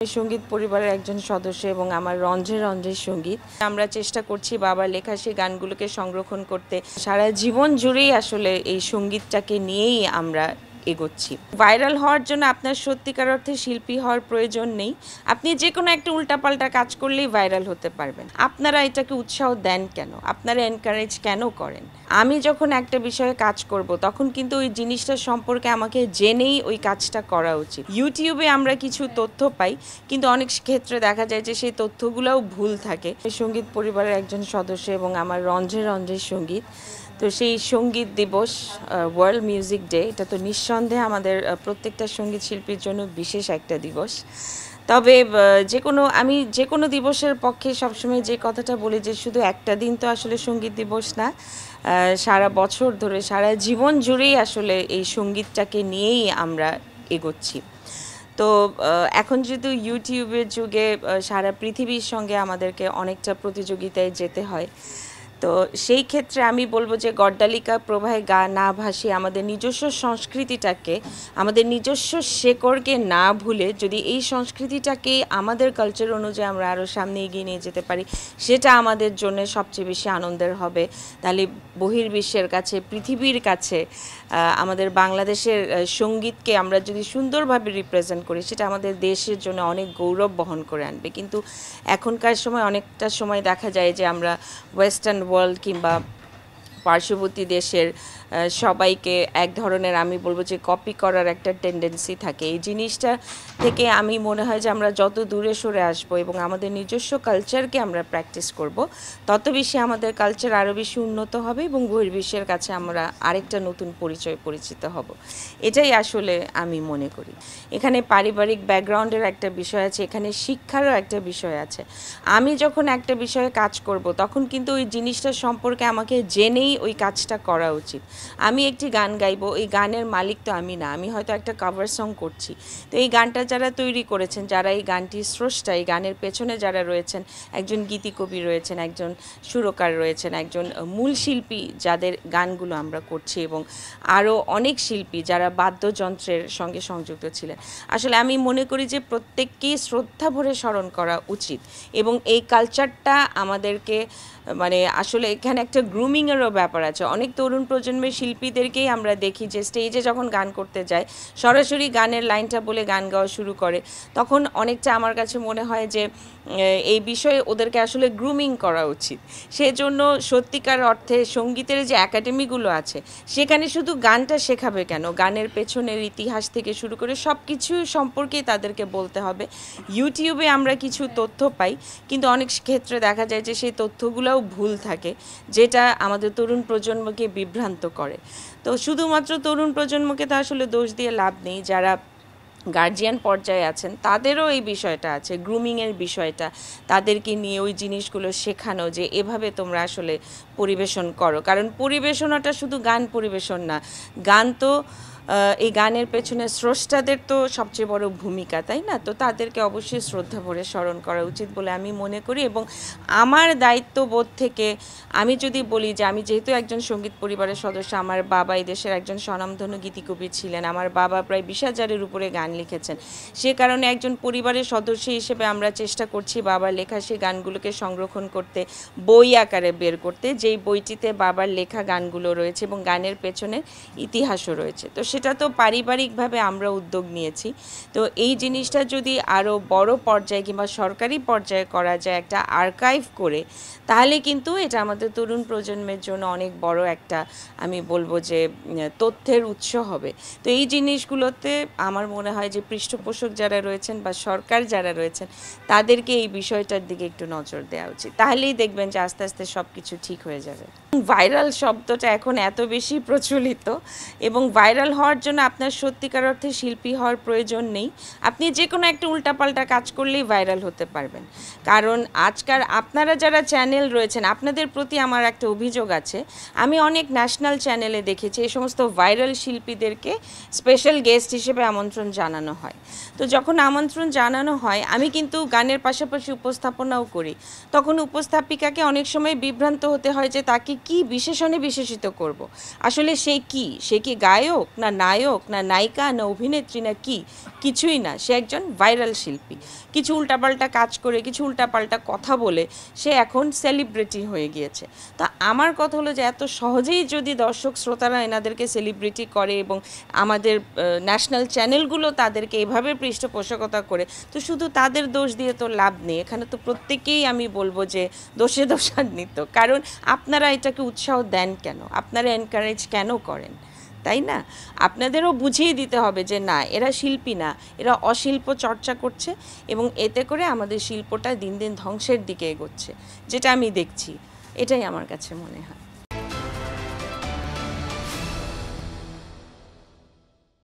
সঙ্গীত পরিবারের একজন সদস্য এবং আমার রন্ধ্রে রন্ধ্রে সঙ্গীত আমরা চেষ্টা করছি বাবার লেখা সেই গানগুলোকে সংরক্ষণ করতে। সারা জীবন জুড়েই আসলে এই সঙ্গীতটাকে নিয়েই আমরা এগোচ্ছি। ভাইরাল হওয়ার জন্য আপনার সত্যিকার অর্থে শিল্পী হওয়ার প্রয়োজন নেই। আপনি যে কোনো একটা উল্টাপাল্টা কাজ করলেই ভাইরাল হতে পারবেন। আপনারা এটাকে উৎসাহ দেন কেন? আপনারা এনকারেজ কেন করেন? আমি যখন একটা বিষয়ে কাজ করব তখন কিন্তু ওই জিনিসটা সম্পর্কে আমাকে জেনেই ওই কাজটা করা উচিত। ইউটিউবে আমরা কিছু তথ্য পাই, কিন্তু অনেক ক্ষেত্রে দেখা যায় যে সেই তথ্যগুলোও ভুল থাকে। সঙ্গীত পরিবারের একজন সদস্য এবং আমার রন্ধ্রে রন্ধ্রে সঙ্গীত। তো সেই সঙ্গীত দিবস, ওয়ার্ল্ড মিউজিক ডে, এটা তো নিঃসন্দেহে আমাদের প্রত্যেকটা সঙ্গীত শিল্পীর জন্য বিশেষ একটা দিবস। তবে আমি যে কোনো দিবসের পক্ষে সবসময় যে কথাটা বলি যে শুধু একটা দিন তো আসলে সঙ্গীত দিবস না, সারা বছর ধরে সারা জীবন জুড়েই আসলে এই সঙ্গীতটাকে নিয়েই আমরা এগোচ্ছি। তো এখন যেহেতু ইউটিউবের যুগে সারা পৃথিবীর সঙ্গে আমাদেরকে অনেকটা প্রতিযোগিতায় যেতে হয়, তো সেই ক্ষেত্রে আমি বলবো যে গড্ডালিকা প্রবাহে গা না ভাসিয়ে আমাদের নিজস্ব সংস্কৃতিটাকে, আমাদের নিজস্ব শেকড়কে না ভুলে যদি এই সংস্কৃতিটাকে আমাদের কালচার অনুযায়ী আমরা আরও সামনে এগিয়ে নিয়ে যেতে পারি, সেটা আমাদের জন্য সবচেয়ে বেশি আনন্দের হবে। তাহলে বহির্বিশ্বের কাছে, পৃথিবীর কাছে আমাদের বাংলাদেশের সঙ্গীতকে আমরা যদি সুন্দরভাবে রিপ্রেজেন্ট করি, সেটা আমাদের দেশের জন্য অনেক গৌরব বহন করে আনবে। কিন্তু এখনকার সময় অনেকটা সময় দেখা যায় যে আমরা ওয়েস্টার্ন ওয়ার্ল্ড কিংবা পার্শ্ববর্তী দেশের সবাইকে এক ধরনের, আমি বলবো যে কপি করার একটা টেন্ডেন্সি থাকে। এই জিনিসটা থেকে আমি মনে হয় যে আমরা যত দূরে সরে আসবো এবং আমাদের নিজস্ব কালচারকে আমরা প্র্যাকটিস করব, তত বেশি আমাদের কালচার আরও বেশি উন্নত হবে এবং বহির্বিশ্বের কাছে আমরা আরেকটা নতুন পরিচিত হব। এটাই আসলে আমি মনে করি। এখানে পারিবারিক ব্যাকগ্রাউন্ডের একটা বিষয় আছে, এখানে শিক্ষারও একটা বিষয় আছে। আমি যখন একটা বিষয়ে কাজ করব তখন কিন্তু ওই জিনিসটা সম্পর্কে আমাকে জেনেই ওই কাজটা করা উচিত। আমি একটি গান গাইবো, এই গানের মালিক তো আমি না, আমি হয়তো একটা কভার সং করছি। তো এই গানটা যারা তৈরি করেছেন, যারা এই গানটির স্রষ্টা, এই গানের পেছনে যারা রয়েছেন, একজন গীতিকবি রয়েছেন, একজন সুরকার রয়েছেন, একজন মূল শিল্পী যাদের গানগুলো আমরা করছি, এবং আরও অনেক শিল্পী যারা বাদ্যযন্ত্রের সঙ্গে সংযুক্ত ছিলেন। আসলে আমি মনে করি যে প্রত্যেককেই শ্রদ্ধা ভরে স্মরণ করা উচিত এবং এই কালচারটা আমাদেরকে, মানে আসলে এখানে একটা গ্রুমিংয়েরও ব্যাপার আছে। অনেক তরুণ প্রজন্মের শিল্পীদেরকেই আমরা দেখি যে স্টেজে যখন গান করতে যায়, সরাসরি গানের লাইনটা বলে গান গাওয়া শুরু করে। তখন অনেকটা আমার কাছে মনে হয় যে এই বিষয়ে ওদেরকে আসলে গ্রুমিং করা উচিত। সেজন্য সত্যিকার অর্থে সঙ্গীতের যে একাডেমিগুলো আছে, সেখানে শুধু গানটা শেখাবে কেন, গানের পেছনের ইতিহাস থেকে শুরু করে সব কিছু সম্পর্কেই তাদেরকে বলতে হবে। ইউটিউবে আমরা কিছু তথ্য পাই, কিন্তু অনেক ক্ষেত্রে দেখা যায় যে সেই তথ্যগুলোও ভুল থাকে, যেটা আমাদের তরুণ প্রজন্মকে বিভ্রান্ত করে। তো শুধুমাত্র তরুণ প্রজন্মকে তো আসলে দোষ দিয়ে লাভ নেই, যারা গার্জিয়ান পর্যায়ে আছেন তাদেরও এই বিষয়টা আছে, গ্রুমিংয়ের বিষয়টা, তাদেরকে নিয়ে ওই জিনিসগুলো শেখানো যে এভাবে তোমরা আসলে পরিবেশন করো। কারণ পরিবেশনাটা শুধু গান পরিবেশন না, গান তো এই গানের পেছনে স্রষ্টাদের তো সবচেয়ে বড় ভূমিকা, তাই না? তো তাদেরকে অবশ্যই শ্রদ্ধা ভরে স্মরণ করা উচিত বলে আমি মনে করি। এবং আমার দায়িত্ববোধ থেকে আমি যদি বলি যে আমি যেহেতু একজন সঙ্গীত পরিবারের সদস্য, আমার বাবা এই দেশের একজন স্বনামধন্য গীতিকবি ছিলেন, আমার বাবা প্রায় 20,000-এর উপরে গান লিখেছেন, সে কারণে একজন পরিবারের সদস্য হিসেবে আমরা চেষ্টা করছি বাবার লেখা সেই গানগুলোকে সংরক্ষণ করতে, বই আকারে বের করতে, যেই বইটিতে বাবার লেখা গানগুলো রয়েছে এবং গানের পেছনে ইতিহাসও রয়েছে। তো সেটা তো পারিবারিকভাবে আমরা উদ্যোগ নিয়েছি। তো এই জিনিসটা যদি আরও বড় পর্যায়ে কিংবা সরকারি পর্যায়ে করা যায়, একটা আর্কাইভ করে, তাহলে কিন্তু এটা আমাদের তরুণ প্রজন্মের জন্য অনেক বড় একটা, আমি বলবো যে তথ্যের উৎস হবে। তো এই জিনিসগুলোতে আমার মনে হয় যে পৃষ্ঠপোষক যারা রয়েছেন বা সরকার যারা রয়েছেন, তাদেরকে এই বিষয়টার দিকে একটু নজর দেওয়া উচিত। তাহলেই দেখবেন যে আস্তে আস্তে সব কিছু ঠিক হয়ে যাবে। ভাইরাল শব্দটা এখন এত বেশি প্রচলিত, এবং ভাইরাল হওয়ার জন্য আপনার সত্যিকার অর্থে শিল্পী হওয়ার প্রয়োজন নেই। আপনি যে কোনো একটা উল্টাপাল্টা কাজ করলেই ভাইরাল হতে পারবেন। কারণ আজকাল আপনারা যারা চ্যানেল রয়েছেন, আপনাদের প্রতি আমার একটা অভিযোগ আছে। আমি অনেক ন্যাশনাল চ্যানেলে দেখেছি এই সমস্ত ভাইরাল শিল্পীদেরকে স্পেশাল গেস্ট হিসেবে আমন্ত্রণ জানানো হয়। তো যখন আমন্ত্রণ জানানো হয়, আমি কিন্তু গানের পাশাপাশি উপস্থাপনাও করি, তখন উপস্থাপিকাকে অনেক সময় বিভ্রান্ত হতে হয় যে তাকে কি বিশেষণে বিশেষিত করব। আসলে সে কি গায়ক না নায়ক না নায়িকা না অভিনেত্রী না কিছুই না, সে একজন ভাইরাল শিল্পী। কিছু উল্টাপাল্টা কাজ করে, কিছু উল্টাপাল্টা কথা বলে সে এখন সেলিব্রিটি হয়ে গিয়েছে। তা আমার কথা হলো যে এত সহজেই যদি দর্শক শ্রোতারা এনাদেরকে সেলিব্রিটি করে এবং আমাদের ন্যাশনাল চ্যানেলগুলো তাদেরকে এভাবে পৃষ্ঠপোষকতা করে, তো শুধু তাদের দোষ দিয়ে তো লাভ নেই। এখানে তো প্রত্যেকেই আমি বলবো যে দোষে দোষান্বিত। কারণ আপনারা এটাকে উৎসাহ দেন কেন, আপনারা এনকারেজ কেন করেন, তাই না? আপনাদেরও বুঝিয়ে দিতে হবে যে না, এরা শিল্পী না, এরা অশিল্প চর্চা করছে এবং এতে করে আমাদের শিল্পটা দিন দিন ধ্বংসের দিকে এগোচ্ছে, যেটা আমি দেখছি। এটাই আমার কাছে মনে হয়।